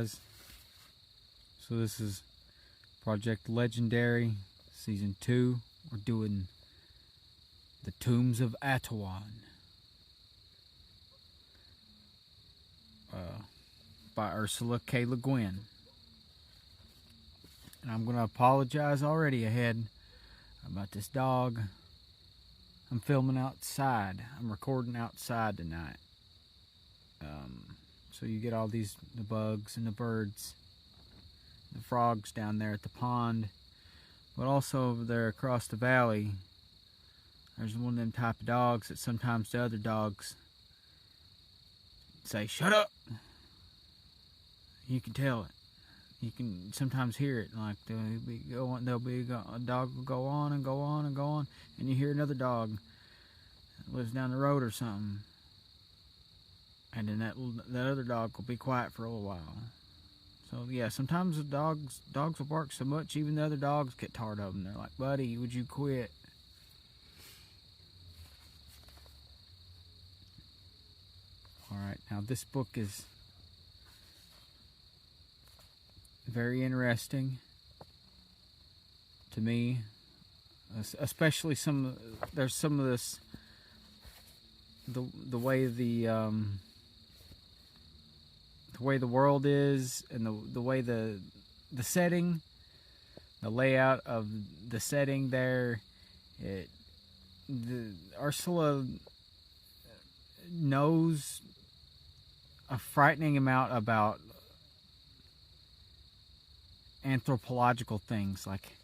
guys. So this is Project Legendary Season 2. We're doing The Tombs of Atuan by Ursula K. Le Guin. And I'm going to apologize already ahead about this dog. I'm filming outside. I'm recording outside tonight. So you get all the bugs and the birds, the frogs down there at the pond. But also over there across the valley, there's one of them type of dogs that sometimes the other dogs say, "Shut up!" You can tell it. You can sometimes hear it. Like a dog will go on and go on and go on, and you hear another dog that lives down the road or something, and then that other dog will be quiet for a little while. So yeah, sometimes the dogs will bark so much, even the other dogs get tired of them. They're like, "Buddy, would you quit?" All right, now this book is very interesting to me, especially there's some of this, the way the world is, and the way the setting, the layout of the setting there. Ursula knows a frightening amount about anthropological things, like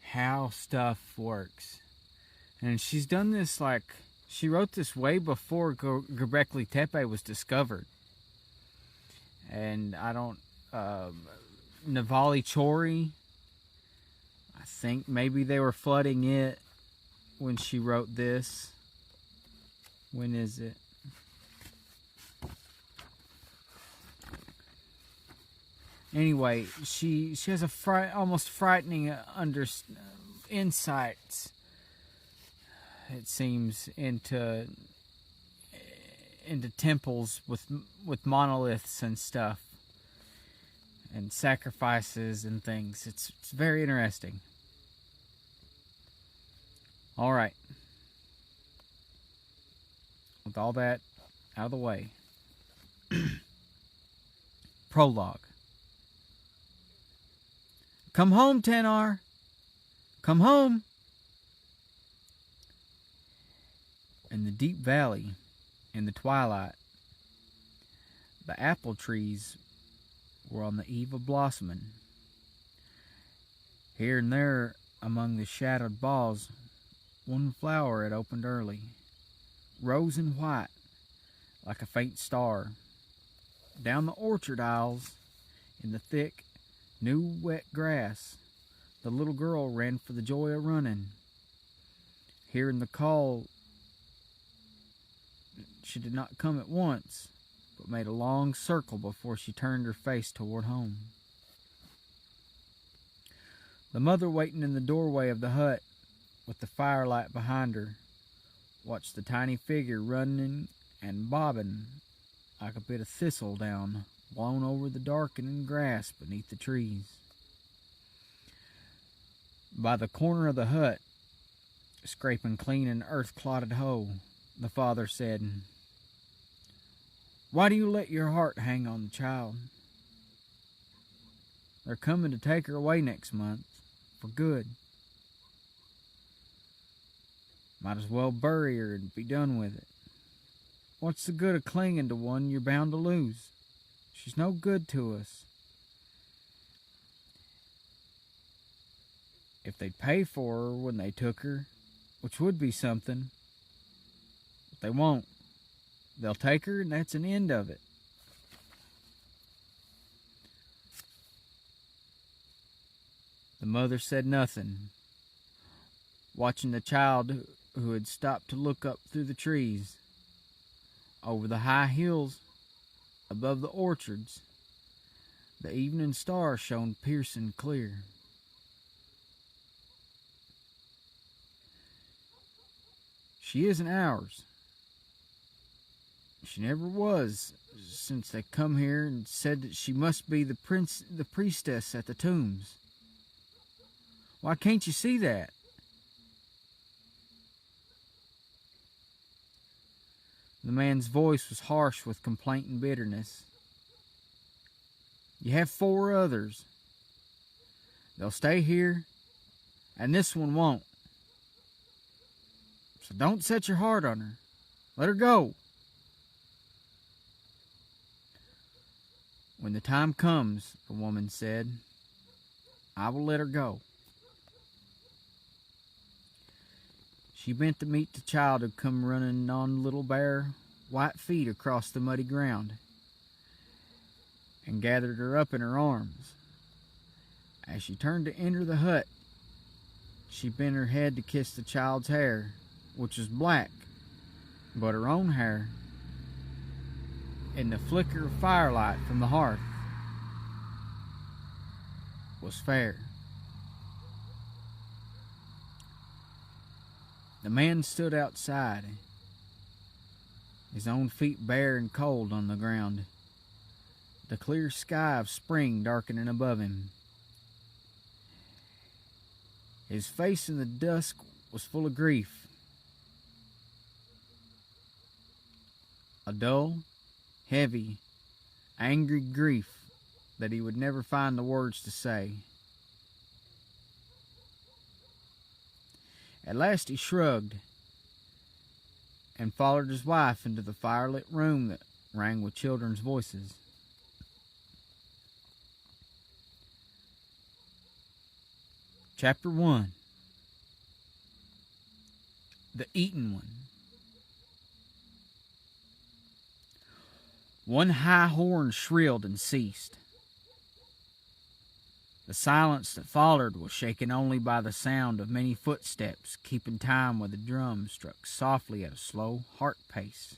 how stuff works. And she's done this, like, she wrote this way before Göbekli Tepe was discovered. And Navali Chori, I think maybe they were flooding it when she wrote this. When is it? Anyway, she has a almost frightening insights, it seems, into temples with monoliths and stuff, and sacrifices and things. It's very interesting. All right. With all that out of the way, prologue. Come home, Tanar. Come home. In the deep valley, in the twilight, the apple trees were on the eve of blossoming. Here and there, among the shadowed boughs, one flower had opened early, rose and white, like a faint star. Down the orchard aisles, in the thick, new wet grass, the little girl ran for the joy of running. Hearing the call, she did not come at once, but made a long circle before she turned her face toward home. The mother, waiting in the doorway of the hut with the firelight behind her, watched the tiny figure running and bobbing like a bit of thistledown blown over the darkening grass beneath the trees. By the corner of the hut, scraping clean an earth-clotted hoe, the father said, "Why do you let your heart hang on the child? They're coming to take her away next month, for good. Might as well bury her and be done with it. What's the good of clinging to one you're bound to lose? She's no good to us. If they'd pay for her when they took her, which would be something, but they won't. They'll take her, and that's an end of it." The mother said nothing, watching the child who had stopped to look up through the trees. Over the high hills, above the orchards, the evening star shone piercing clear. "She isn't ours. She never was, since they come here and said that she must be the priestess at the tombs. Why can't you see that? The man's voice was harsh with complaint and bitterness. You have 4 others. They'll stay here, and this one won't. So don't set your heart on her. Let her go. When the time comes, the woman said, I will let her go. She bent to meet the child who come running on little bare white feet across the muddy ground, and gathered her up in her arms. As she turned to enter the hut, she bent her head to kiss the child's hair, which was black, but her own hair, in the flicker of firelight from the hearth, was fair. The man stood outside, his own feet bare and cold on the ground, the clear sky of spring darkening above him. His face in the dusk was full of grief, a dull, heavy, angry grief that he would never find the words to say. At last he shrugged and followed his wife into the firelit room that rang with children's voices. Chapter 1. The Eaten One. One high horn shrilled and ceased. The silence that followed was shaken only by the sound of many footsteps, keeping time with the drum struck softly at a slow heart pace.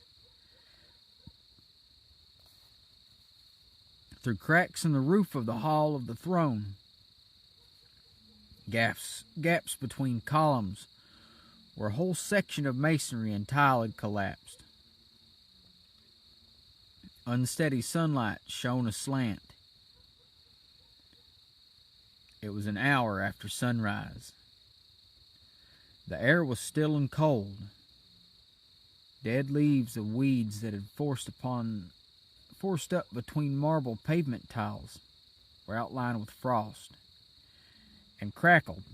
Through cracks in the roof of the hall of the throne, gaps between columns where a whole section of masonry and tile had collapsed. Unsteady sunlight shone aslant. It was an hour after sunrise. The air was still and cold. Dead leaves of weeds that had forced up between marble pavement tiles were outlined with frost and crackled,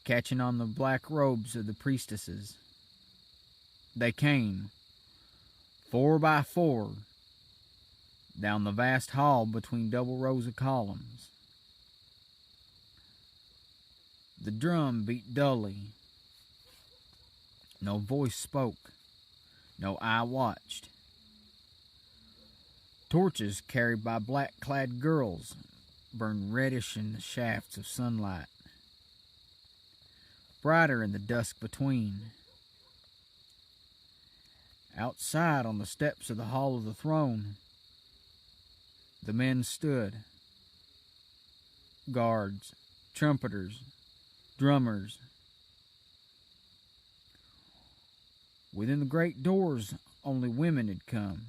catching on the black robes of the priestesses. They came, 4 by 4, down the vast hall between double rows of columns. The drum beat dully. No voice spoke. No eye watched. Torches carried by black-clad girls burned reddish in the shafts of sunlight, brighter in the dusk between. Outside on the steps of the hall of the throne, the men stood, guards, trumpeters, drummers. Within the great doors, only women had come,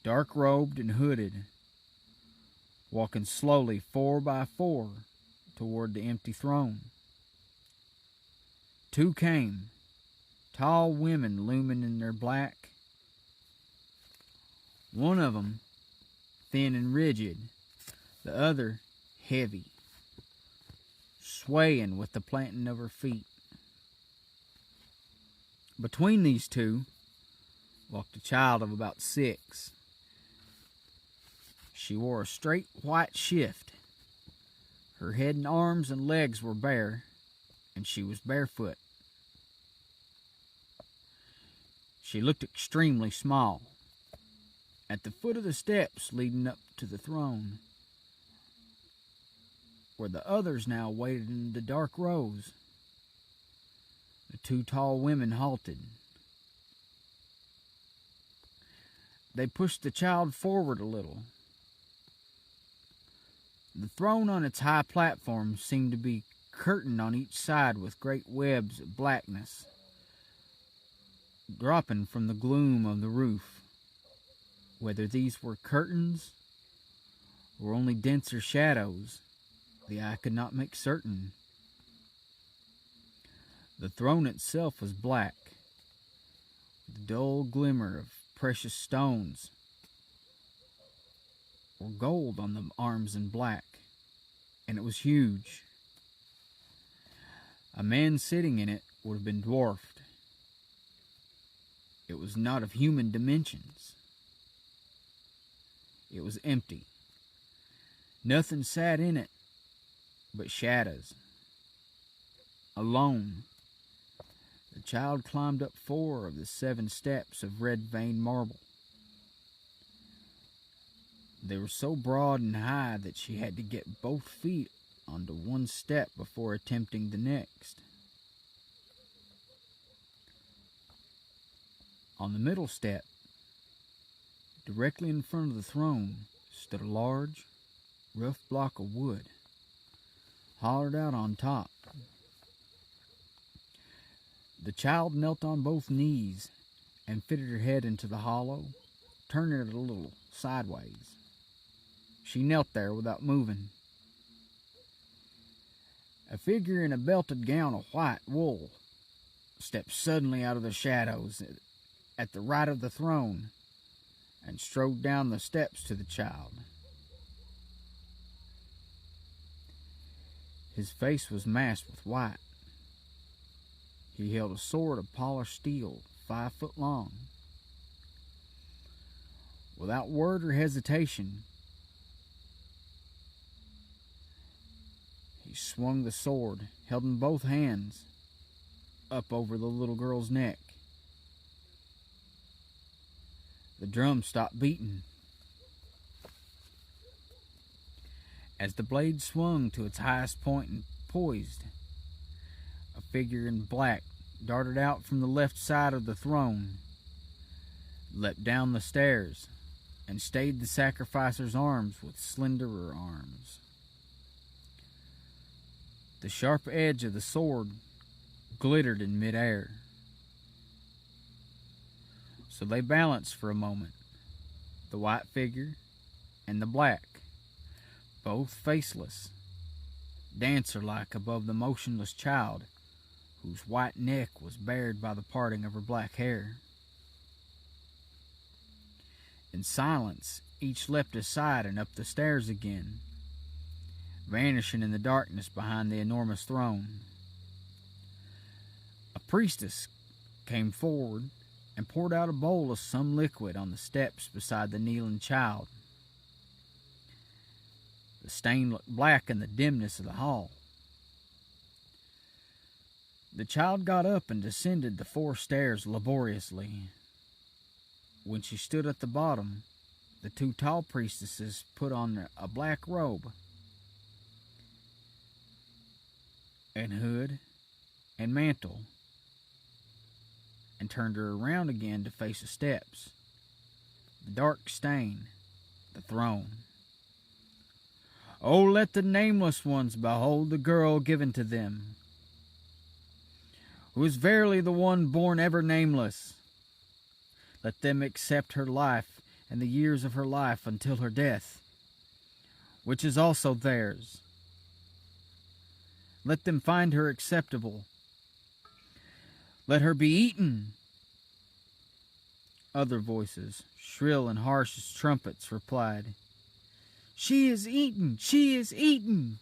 dark-robed and hooded, walking slowly 4 by 4 toward the empty throne. 2 came, tall women looming in their black. One of them, thin and rigid, the other heavy, swaying with the planting of her feet. Between these 2 walked a child of about 6. She wore a straight white shift. Her head and arms and legs were bare, and she was barefoot. She looked extremely small. At the foot of the steps leading up to the throne, where the others now waited in the dark rows, the 2 tall women halted. They pushed the child forward a little. The throne on its high platform seemed to be curtained on each side with great webs of blackness. dropping from the gloom of the roof. Whether these were curtains or only denser shadows, the eye could not make certain. The throne itself was black, with a dull glimmer of precious stones or gold on the arms in black, and it was huge. A man sitting in it would have been dwarfed. It was not of human dimensions. It was empty. Nothing sat in it but shadows. Alone, the child climbed up 4 of the 7 steps of red veined marble. They were so broad and high that she had to get both feet onto one step before attempting the next. On the middle step, directly in front of the throne, stood a large, rough block of wood, hollowed out on top. The child knelt on both knees and fitted her head into the hollow, turning it a little sideways. She knelt there without moving. A figure in a belted gown of white wool stepped suddenly out of the shadows at the right of the throne and strode down the steps to the child. His face was masked with white. He held a sword of polished steel, 5 foot long. Without word or hesitation, he swung the sword, held in both hands, up over the little girl's neck. The drum stopped beating. As the blade swung to its highest point and poised, a figure in black darted out from the left side of the throne, leapt down the stairs, and stayed the sacrificer's arms with slenderer arms. The sharp edge of the sword glittered in midair. So they balanced for a moment, the white figure and the black, both faceless, dancer-like above the motionless child, whose white neck was bared by the parting of her black hair. In silence, each leapt aside and up the stairs again, vanishing in the darkness behind the enormous throne. A priestess came forward and poured out a bowl of some liquid on the steps beside the kneeling child. The stain looked black in the dimness of the hall. The child got up and descended the 4 stairs laboriously. When she stood at the bottom, the 2 tall priestesses put on a black robe and hood and mantle, and turned her around again to face the steps, the dark stain, the throne. Oh, let the nameless ones behold the girl given to them, who is verily the one born ever nameless. Let them accept her life and the years of her life until her death, which is also theirs. Let them find her acceptable. Let her be eaten. Other voices, shrill and harsh as trumpets, replied, She is eaten! She is eaten!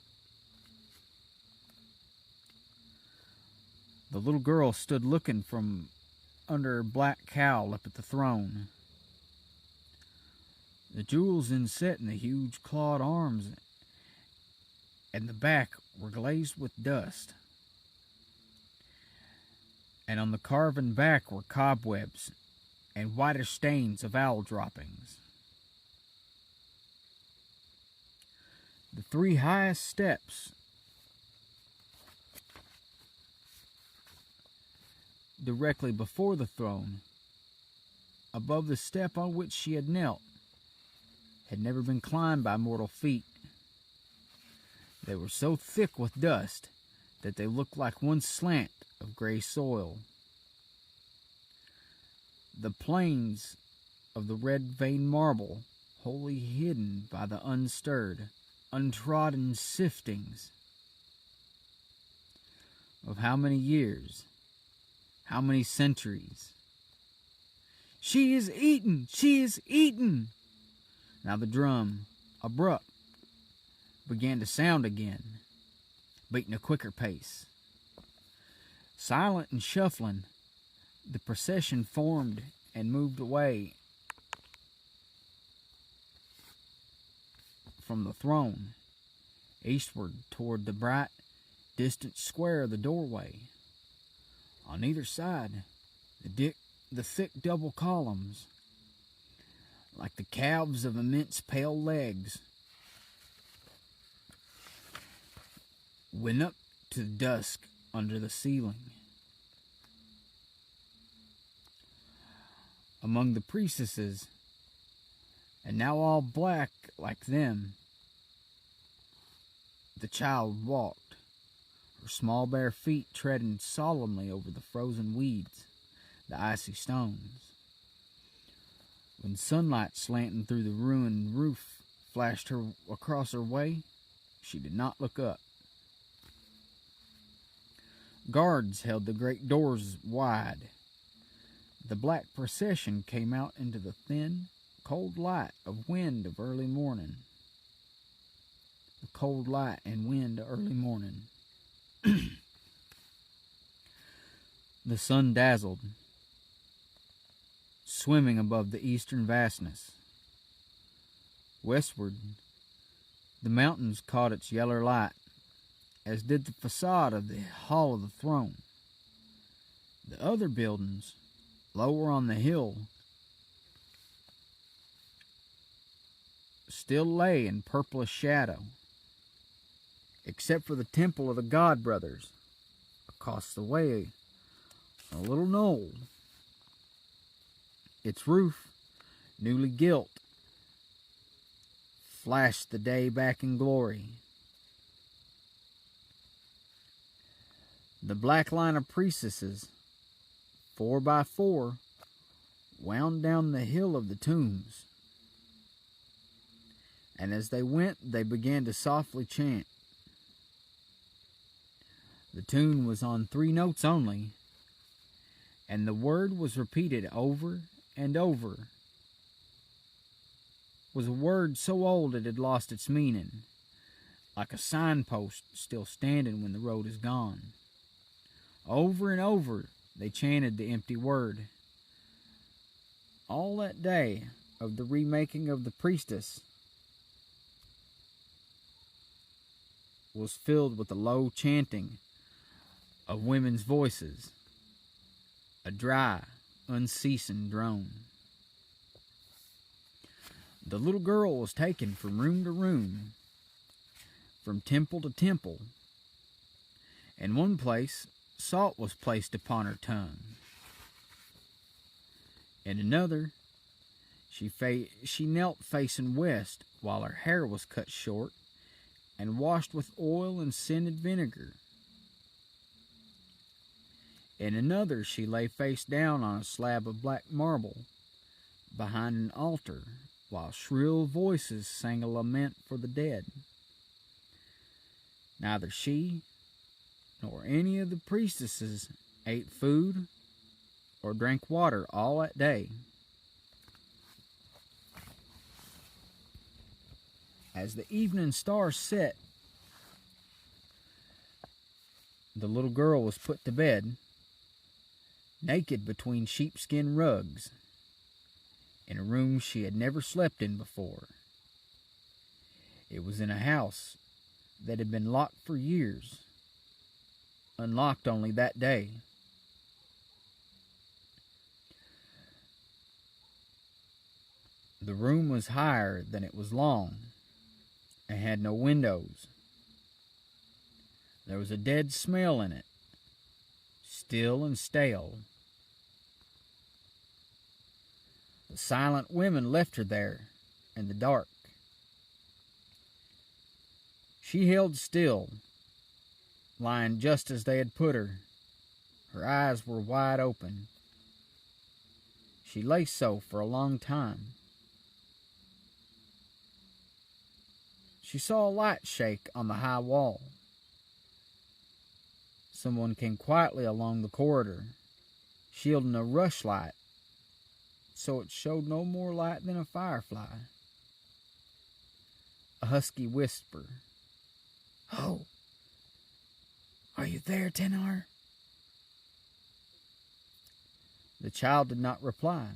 The little girl stood looking from under her black cowl up at the throne. The jewels inset in the huge clawed arms and the back were glazed with dust, and on the carven back were cobwebs and whitish stains of owl droppings. The 3 highest steps directly before the throne, above the step on which she had knelt, had never been climbed by mortal feet. They were so thick with dust that they looked like one slant of gray soil. The plains of the red veined marble, wholly hidden by the unstirred, untrodden siftings of how many years, how many centuries. She is eaten! She is eaten! Now the drum, abrupt, began to sound again, beating a quicker pace. Silent and shuffling, the procession formed and moved away from the throne, eastward toward the bright, distant square of the doorway. On either side, the thick double columns, like the calves of immense pale legs, went up to the dusk under the ceiling. Among the priestesses, and now all black like them, the child walked, her small bare feet treading solemnly over the frozen weeds, the icy stones. When sunlight slanting through the ruined roof flashed her across her way, she did not look up. Guards held the great doors wide. The black procession came out into the thin, cold light of wind of early morning. The cold light and wind of early morning. The sun dazzled, swimming above the eastern vastness. Westward, the mountains caught its yellow light, as did the facade of the Hall of the Throne. The other buildings, lower on the hill, still lay in purplish shadow, except for the temple of the God Brothers across the way, a little knoll. Its roof, newly gilt, flashed the day back in glory. The black line of priestesses, 4 by 4, wound down the hill of the tombs. And as they went, they began to softly chant. The tune was on 3 notes only, and the word was repeated over and over. It was a word so old it had lost its meaning, like a signpost still standing when the road is gone. Over and over they chanted the empty word. All that day of the remaking of the priestess was filled with the low chanting of women's voices, a dry, unceasing drone. The little girl was taken from room to room, from temple to temple. In one place, salt was placed upon her tongue. In another, she knelt facing west while her hair was cut short and washed with oil and scented vinegar. In another, she lay face down on a slab of black marble behind an altar while shrill voices sang a lament for the dead. Neither she nor any of the priestesses ate food or drank water all that day. As the evening star set, the little girl was put to bed, naked between sheepskin rugs, in a room she had never slept in before. It was in a house that had been locked for years, unlocked only that day. The room was higher than it was long, and had no windows. There was a dead smell in it, still and stale. The silent women left her there in the dark. She held still, lying just as they had put her. Her eyes were wide open. She lay so for a long time. She saw a light shake on the high wall. Someone came quietly along the corridor, shielding a rushlight so it showed no more light than a firefly. A husky whisper. "Oh, are you there, Tenar?" The child did not reply.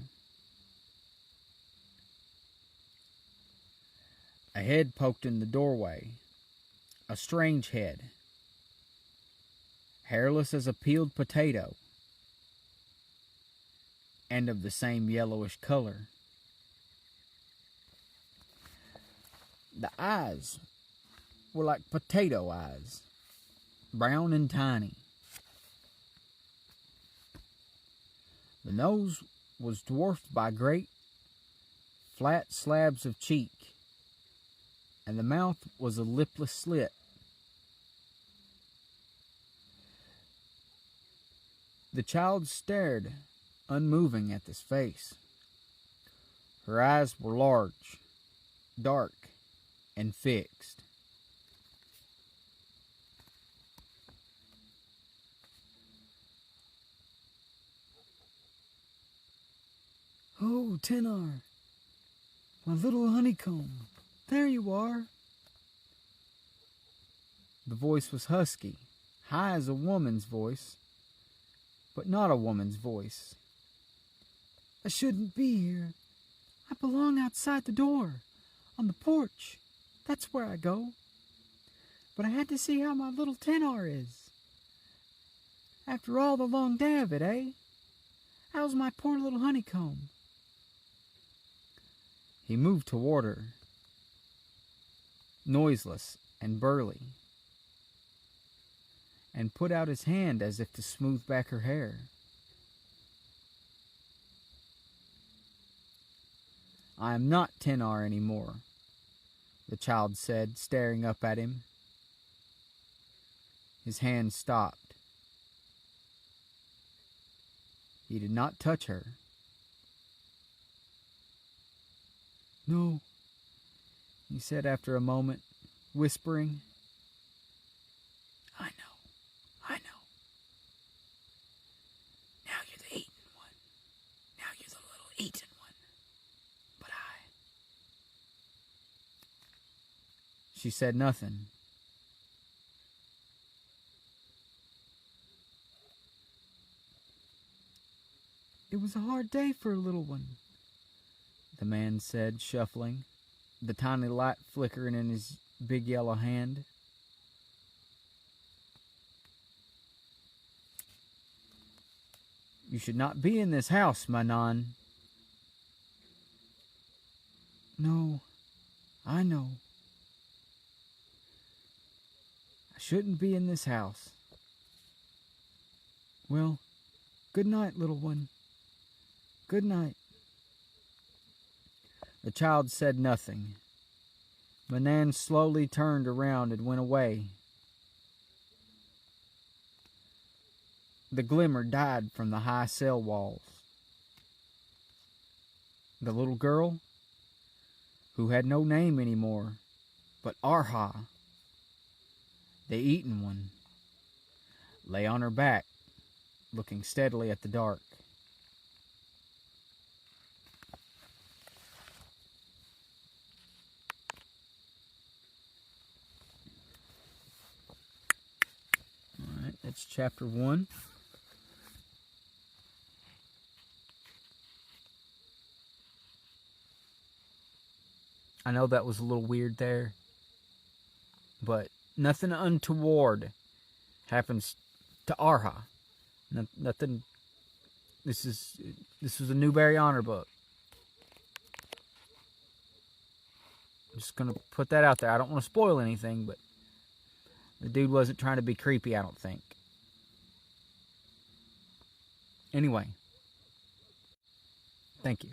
A head poked in the doorway, a strange head, hairless as a peeled potato, and of the same yellowish color. The eyes were like potato eyes, brown and tiny. The nose was dwarfed by great, flat slabs of cheek, and the mouth was a lipless slit. The child stared, unmoving, at this face. Her eyes were large, dark, and fixed. "Oh, Tenar, my little honeycomb, there you are." The voice was husky, high as a woman's voice, but not a woman's voice. "I shouldn't be here. I belong outside the door, on the porch. That's where I go. But I had to see how my little Tenar is. After all the long day of it, eh? How's my poor little honeycomb?" He moved toward her, noiseless and burly, and put out his hand as if to smooth back her hair. "I am not Tenar anymore," the child said, staring up at him. His hand stopped. He did not touch her. "No," he said after a moment, whispering. I know. Now you're the eaten one. Now you're the little eaten one. But She said nothing. "It was a hard day for a little one," the man said, shuffling, the tiny light flickering in his big yellow hand. "You should not be in this house, my non." "No, I know. I shouldn't be in this house. Well, good night, little one. Good night." The child said nothing. Manan slowly turned around and went away. The glimmer died from the high cell walls. The little girl, who had no name anymore, but Arha, the eaten one, lay on her back, looking steadily at the dark. All right, that's chapter 1. I know that was a little weird there, but nothing untoward happens to Arha. Nothing. This was a Newbery Honor book. I'm just gonna put that out there. I don't want to spoil anything, but the dude wasn't trying to be creepy, I don't think. Anyway, thank you.